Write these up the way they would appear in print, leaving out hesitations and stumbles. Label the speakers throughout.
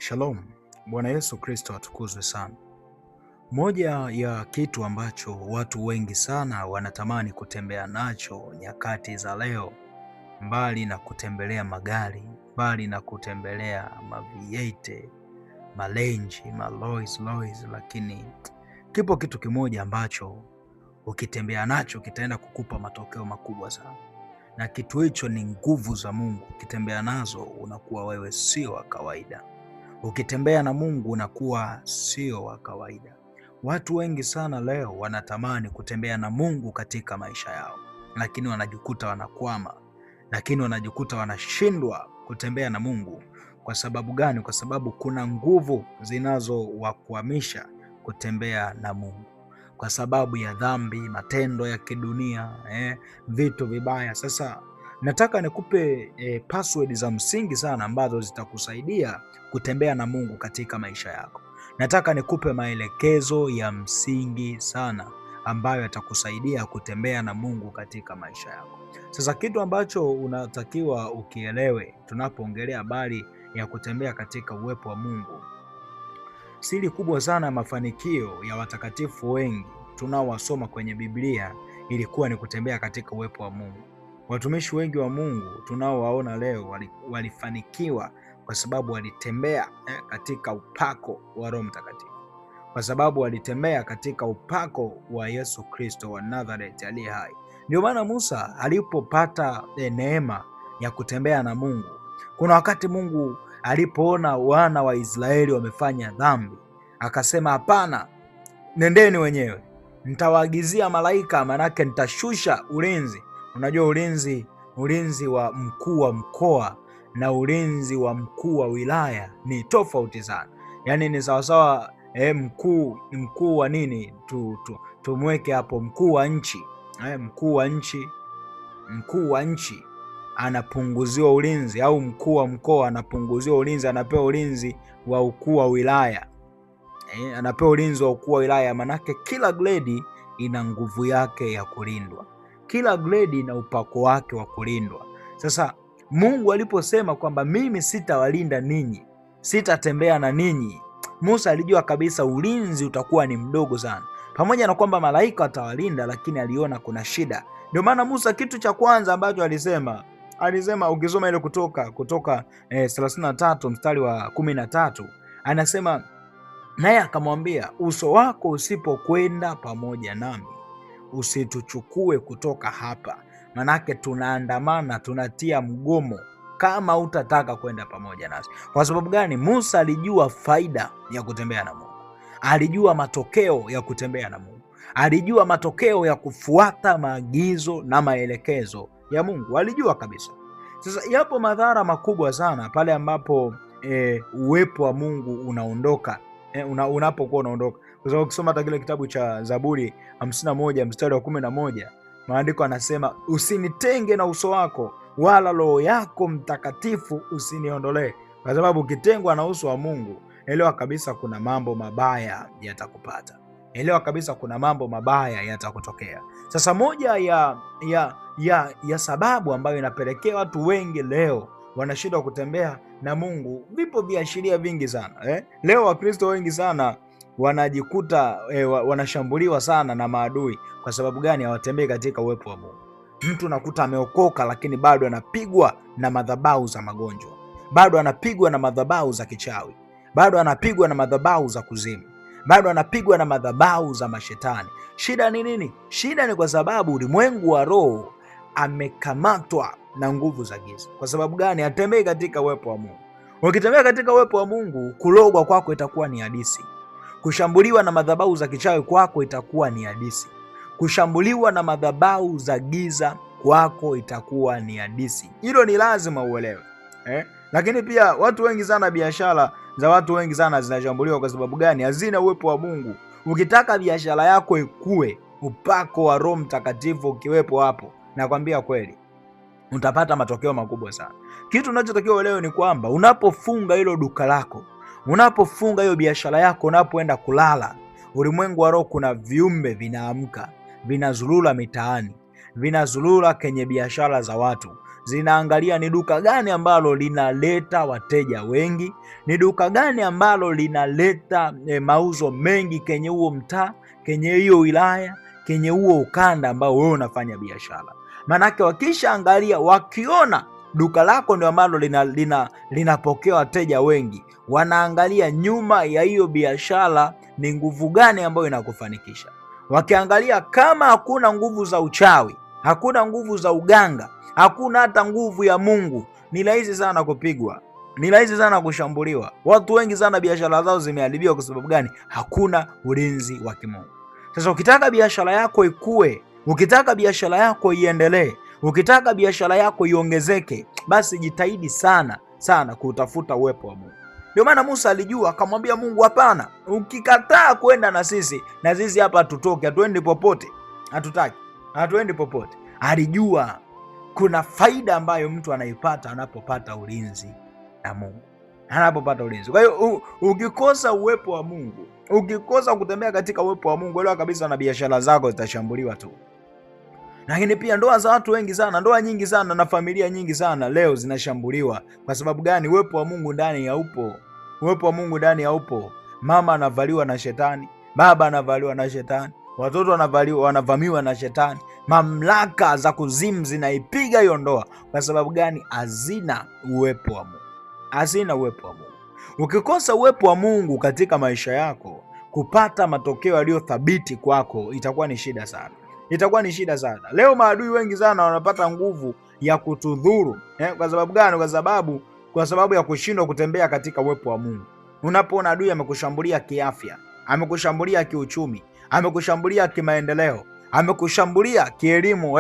Speaker 1: Shalom. Bwana Yesu Kristo atukuzwe sana. Moja ya kitu ambacho watu wengi sana wanatamani kutembea nacho nyakati za leo, mbali na kutembelea magari, mbali na kutembelea maviete, malenji, Rolls, lakini kipo kitu kimoja ambacho ukitembea nacho kitaenda kukupa matokeo makubwa sana. Na kitu hicho ni nguvu za Mungu. Ukitembea nazo unakuwa wewe sio wa kawaida. Ukitembea na Mungu unakuwa sio wa kawaida. Watu wengi sana leo wanatamani kutembea na Mungu katika maisha yao, lakini wanajikuta wanakwama, lakini wanajikuta wanashindwa kutembea na Mungu. Kwa sababu gani? Kwa sababu kuna nguvu zinazowakwamisha kutembea na Mungu, kwa sababu ya dhambi, matendo ya kidunia, vitu vibaya. Sasa nataka nikupe password za msingi sana ambazo zitakusaidia kutembea na Mungu katika maisha yako. Nataka nikupe maelekezo ya msingi sana ambayo yatakusaidia kutembea na Mungu katika maisha yako. Sasa kitu ambacho unatakiwa ukielewe tunapoongelea habari ya kutembea katika uwepo wa Mungu, siri kubwa sana ya mafanikio ya watakatifu wengi tunaowasoma kwenye Biblia ilikuwa ni kutembea katika uwepo wa Mungu. Watumishi wengi wa Mungu tunaowaona leo walifanikiwa kwa sababu walitembea katika upako wa Roho Mtakatifu, kwa sababu walitembea katika upako wa Yesu Kristo wa Nazareth aliye hai. Ndio maana Musa alipopata neema ya kutembea na Mungu, kuna wakati Mungu alipoona wana wa Israeli wamefanya dhambi, akasema hapana, nendeni wenyewe, nitawaagizia malaika, manake nitashusha ulinzi. Unajua ulinzi wa mkuu wa mkoa na ulinzi wa mkuu wa wilaya ni tofauti sana. Yaani ni sawasawa mkuu wa nini, tumweke hapo mkuu wa nchi. Mkuu wa nchi anapunguziwa ulinzi, au mkuu wa mkoa anapunguziwa ulinzi, anapewa ulinzi wa ukuu wa wilaya. Anapewa ulinzi wa ukuu wa wilaya, manake kila grade ina nguvu yake ya kulindwa. Kila grade ina upako wake wa kulindwa. Sasa Mungu aliposema kwamba mimi sitawalinda ninyi, sitatembea na ninyi, Musa alijua kabisa ulinzi utakuwa ni mdogo sana. Pamoja na kwamba malaika watawalinda, lakini aliona kuna shida. Ndio maana Musa kitu cha kwanza ambacho alisema ukisoma ile kutoka 33 mstari wa 13, anasema naye akamwambia, uso wako usipokwenda pamoja nami, usituchukue kutoka hapa, manake tunaandamana, tunatia mgomo kama utataka kwenda pamoja nasi. Kwa sababu gani? Musa alijua faida ya kutembea na Mungu, alijua matokeo ya kutembea na Mungu, alijua matokeo ya kufuata maagizo na maelekezo ya Mungu, alijua kabisa. Sasa yapo madhara makubwa sana pale ambapo uwepo wa Mungu unaondoka, unapokuwa unaondoka. Kwa sababu ukisoma hata kile kitabu cha Zaburi 51 mstari wa 11, maandiko anasema, usinitenge na uso wako, wala Roho yako Mtakatifu usiniondolee. Kwa sababu ukitengwa na uso wa Mungu, elewa kabisa kuna mambo mabaya yatakupata. Elewa kabisa kuna mambo mabaya yatakutokea. Sasa moja ya sababu ambayo inapelekea watu wengi leo wanashindwa kutembea na Mungu, vipo viashiria vingi sana. Leo Wakristo wengi sana wanajikuta wanashambuliwa sana na maadui. Kwa sababu gani? Hawatembei katika uwepo wa Mungu. Mtu nakuta ameokoka, lakini bado anapigwa na madhabahu za magonjwa, bado anapigwa na madhabahu za kichawi, bado anapigwa na madhabahu za kuzimu, bado anapigwa na madhabahu za mashetani. Shida ni nini? Shida ni kwa sababu ulimwengu wa roho amekamatwa na nguvu za giza. Kwa sababu gani? Atembei katika uwepo wa Mungu. Ukitembea katika uwepo wa Mungu, kulogwa kwako itakuwa ni hadithi. Kushambuliwa na madhabahu za kichawi kwako itakuwa ni hadithi. Kushambuliwa na madhabahu za giza kwako itakuwa ni hadithi. Hilo ni lazima uelewe. Lakini pia watu wengi sana, biashara za watu wengi sana zinashambuliwa. Kwa sababu gani? Hazina uwepo wa Mungu. Ukitaka biashara yako ikue, upako wa Roho Mtakatifu ukiwepo hapo, nakwambia kweli utapata matokeo makubwa sana. Kitu unachotakiwa uelewe ni kwamba unapofunga hilo duka lako, unapofunga hiyo biashara yako, unapoenda kulala, ulimwengu wa roho kuna viumbe vinaamka, vinazulula mitaani, vinazulula kwenye biashara za watu, zinaangalia ni duka gani ambalo linaleta wateja wengi, ni duka gani ambalo linaleta mauzo mengi kwenye huo mtaa, kwenye hiyo wilaya, kwenye huo ukanda ambao wewe unafanya biashara. Manake wakishaangalia, wakiona duka lako ndio ambalo linapokea wateja wengi, wanaangalia nyuma ya hiyo biashara ni nguvu gani ambayo inakufanikisha. Wakiangalia kama hakuna nguvu za uchawi, hakuna nguvu za uganga, hakuna hata nguvu ya Mungu, ni rahisi sana kupigwa, ni rahisi sana kushambuliwa. Watu wengi sana biashara zao zimeharibiwa kwa sababu gani? Hakuna ulinzi wa kimungu. Sasa ukitaka biashara yako ikue, ukitaka biashara yako iendelee, ukitaka biashara yako iongezeke, basi jitahidi sana sana kutafuta uwepo wa Mungu. Ndio maana Musa alijua, akamwambia Mungu, hapana, ukikataa kwenda na sisi hapa tutoke, hatuendi popote, hatuendi popote. Alijua kuna faida ambayo mtu anaipata anapopata ulinzi na Mungu, anapopata ulinzi. Kwa hiyo ukikosa uwepo wa Mungu, ukikosa kutembea katika uwepo wa Mungu, elewa kabisa na biashara zako zitashambuliwa tu. Lakini pia ndoa za watu wengi sana, ndoa nyingi sana na familia nyingi sana leo zinashambuliwa. Kwa sababu gani? Uwepo wa Mungu ndani haupo. Uwepo wa Mungu ndani haupo. Mama anavaliwa na shetani, baba anavaliwa na shetani, watoto wanavamiwa na shetani. Mamlaka za kuzimu zinaipiga hiyo ndoa. Kwa sababu gani? Hazina uwepo wa Mungu, hazina uwepo wa Mungu. Ukikosa uwepo wa Mungu katika maisha yako, kupata matokeo yaliyo thabiti kwako itakuwa ni shida sana, itakuwa ni shida sana. Leo maadui wengi sana wanapata nguvu ya kutudhuru. Kwa sababu gani? Kwa sababu ya kushindwa kutembea katika uwepo wa Mungu. Unapoona adui amekushambulia kiafya, amekushambulia kiuchumi, amekushambulia kimaendeleo, amekushambulia kielimu,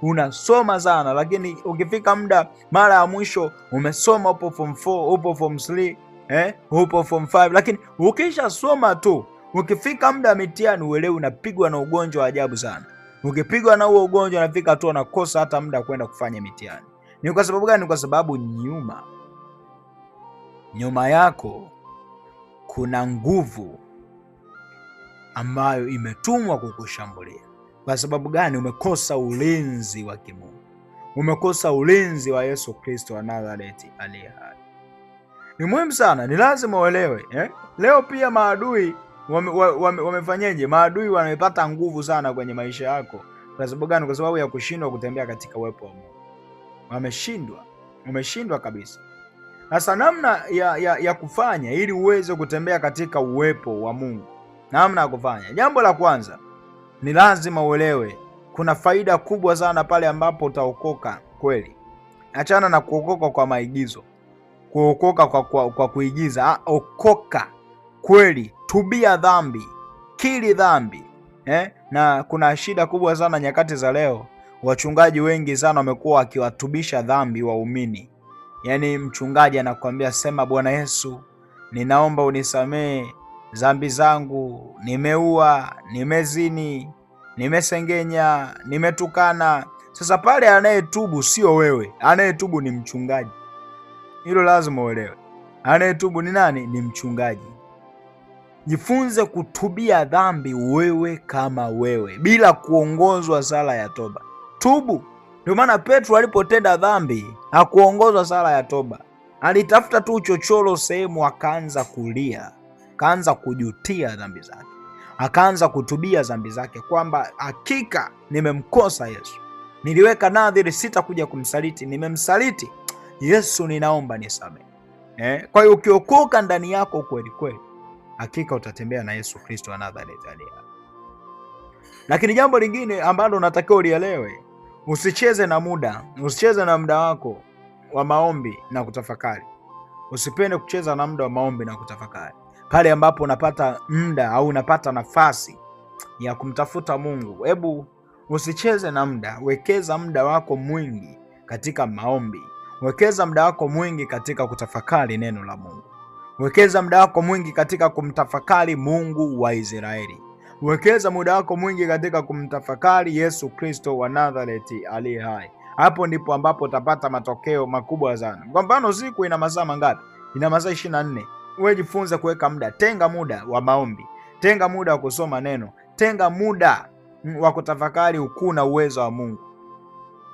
Speaker 1: unasoma sana, lakini ukifika muda, mara ya mwisho umesoma upo form 4, upo form 3, upo form 5, lakini ukisha soma tu, ukifika muda mitihani uelewi, unapigwa na ugonjwa wa ajabu sana. Ukipigwa na huo ugonjwa, unafika tu unakosa hata muda kwenda kufanya mitihani. Ni kwa sababu gani? Kwa sababu nyuma yako kuna nguvu ambayo imetumwa kukushambulia. Kwa sababu gani? Umekosa ulinzi wa kimungu, umekosa ulinzi wa Yesu Kristo wa Nazareti aliye hai. Ni muhimu sana, ni lazima uelewe. Leo pia maadui wamefanyeje? Maadui wamepata nguvu sana kwenye maisha yako. Kwa sababu gani? Kwa sababu ya kushindwa kutembea katika uwepo wa Mungu. Wameshindwa kabisa. Sasa namna ya kufanya ili uweze kutembea katika uwepo wa Mungu, namna ya kufanya, jambo la kwanza ni lazima uelewe kuna faida kubwa sana pale ambapo utaokoka kweli. Achana na kuokoka kwa maigizo, kuokoka kwa kuigiza. Okoka kweli, tubia dhambi, kiri dhambi. Na kuna shida kubwa sana nyakati za leo. Wachungaji wengi sana wamekuwa wakiwatubisha dhambi waumini. Yaani mchungaji anakuambia, sema Bwana Yesu, ninaomba unisamehe dhambi zangu, nimeua, nimezini, nimesengenya, nimetukana. Sasa pale anayetubu sio wewe, anayetubu ni mchungaji. Hilo lazima uelewe. Anayetubu ni nani? Ni mchungaji. Jifunze kutubia dhambi wewe kama wewe, bila kuongozwa sala ya toba. Tubu. Ndio maana Petro alipotenda dhambi hakuongozwa sala ya toba. Alitafuta tu uchochoro sehemu, akaanza kulia, akaanza kujutia dhambi zake, akaanza kutubia dhambi zake, kwamba hakika nimemkosa Yesu, niliweka nadhiri sitakuja kumsaliti, nimemsaliti Yesu, ninaomba nisamehe. Kwa hiyo ukiokoka ndani yako kweli kweli, hakika utatembea na Yesu Kristo wa Nazareti aliye hai. Lakini jambo lingine ambalo unatakiwa ulielewe, usicheze na muda wako wa maombi na kutafakari. Usipende kucheza na muda wa maombi na kutafakari. Pale ambapo unapata muda au unapata nafasi ya kumtafuta Mungu, hebu usicheze na muda. Wekeza muda wako mwingi katika maombi. Wekeza muda wako mwingi katika kutafakari neno la Mungu. Wekeza muda wako mwingi katika kumtafakari Mungu wa Israeli. Wekeza muda wako mwingi katika kumtafakari Yesu Kristo wa Nazareti aliye hai. Hapo ndipo ambapo utapata matokeo makubwa sana. Kwa mfano, siku ina masaa mangapi? Ina masaa 24. Wewe jifunze kuweka muda. Tenga muda wa maombi, tenga muda wa kusoma neno, tenga muda wa kutafakari ukuu na uwezo wa Mungu.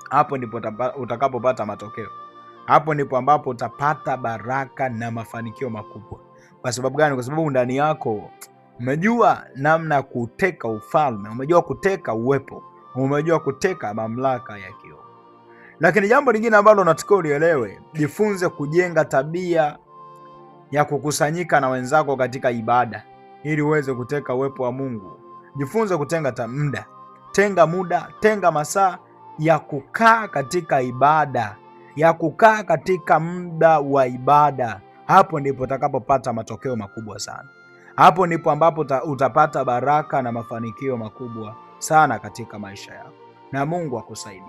Speaker 1: hapo ndipo utakapopata matokeo. Hapo ndipo ambapo utapata baraka na mafanikio makubwa. Kwa sababu gani? Kwa sababu ndani yako umejua namna ya kuteka ufalme, umejua kuteka uwepo, umejua kuteka mamlaka ya kiroho. Lakini jambo lingine ambalo unatakiwa ulielewe, jifunze kujenga tabia ya kukusanyika na wenzako katika ibada ili uweze kuteka uwepo wa Mungu. Jifunze kutenga muda, tenga masaa ya kukaa katika ibada, ya kukaa katika muda wa ibada. Hapo ndipo utakapopata matokeo makubwa sana. Hapo ndipo ambapo utapata baraka na mafanikio makubwa sana katika maisha yako, na Mungu akusaidie.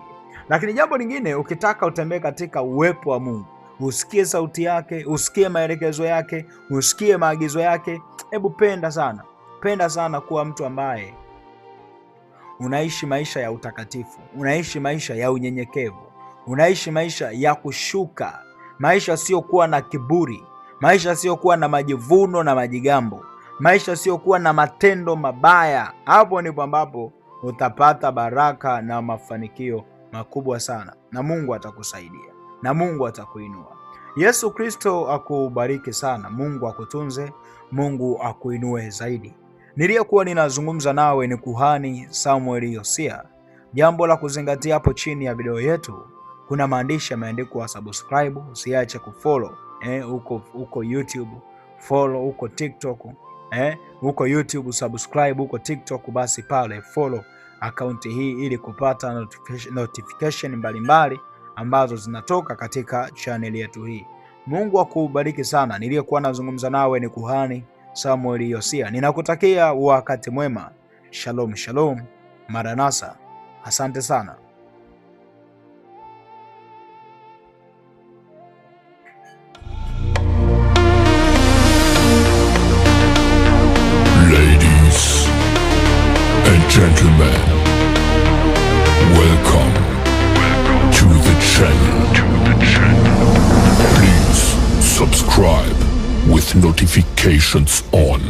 Speaker 1: Lakini jambo lingine, ukitaka utembee katika uwepo wa Mungu, usikie sauti yake, usikie maelekezo yake, usikie maagizo yake, hebu penda sana kuwa mtu ambaye unaishi maisha ya utakatifu, unaishi maisha ya unyenyekevu, unaishi maisha ya kushuka, maisha siokuwa na kiburi, maisha siokuwa na majivuno na majigambo, maisha siokuwa na matendo mabaya. Hapo ndipo ambapo utapata baraka na mafanikio makubwa sana, na Mungu atakusaidia na Mungu atakuinua. Yesu Kristo akubariki sana. Mungu akutunze, Mungu akuinue zaidi. Niliyekuwa ninazungumza nawe ni Kuhani Samuel Yosia. Jambo la kuzingatia, hapo chini ya video yetu kuna maandishi yameandikwa subscribe, usiache kufollow huko YouTube, follow huko TikTok, huko YouTube subscribe, huko TikTok basi pale follow akaunti hii ili kupata notification mbalimbali ambazo zinatoka katika channel yetu hii. Mungu akubariki sana. Niliyekuwa nazungumza nawe ni Kuhani Samuel Yosia. Ninakutakia wakati mwema. Shalom, shalom. Maranatha. Asante sana.
Speaker 2: Ladies and gentlemen, welcome to the channel. Please subscribe with notifications on.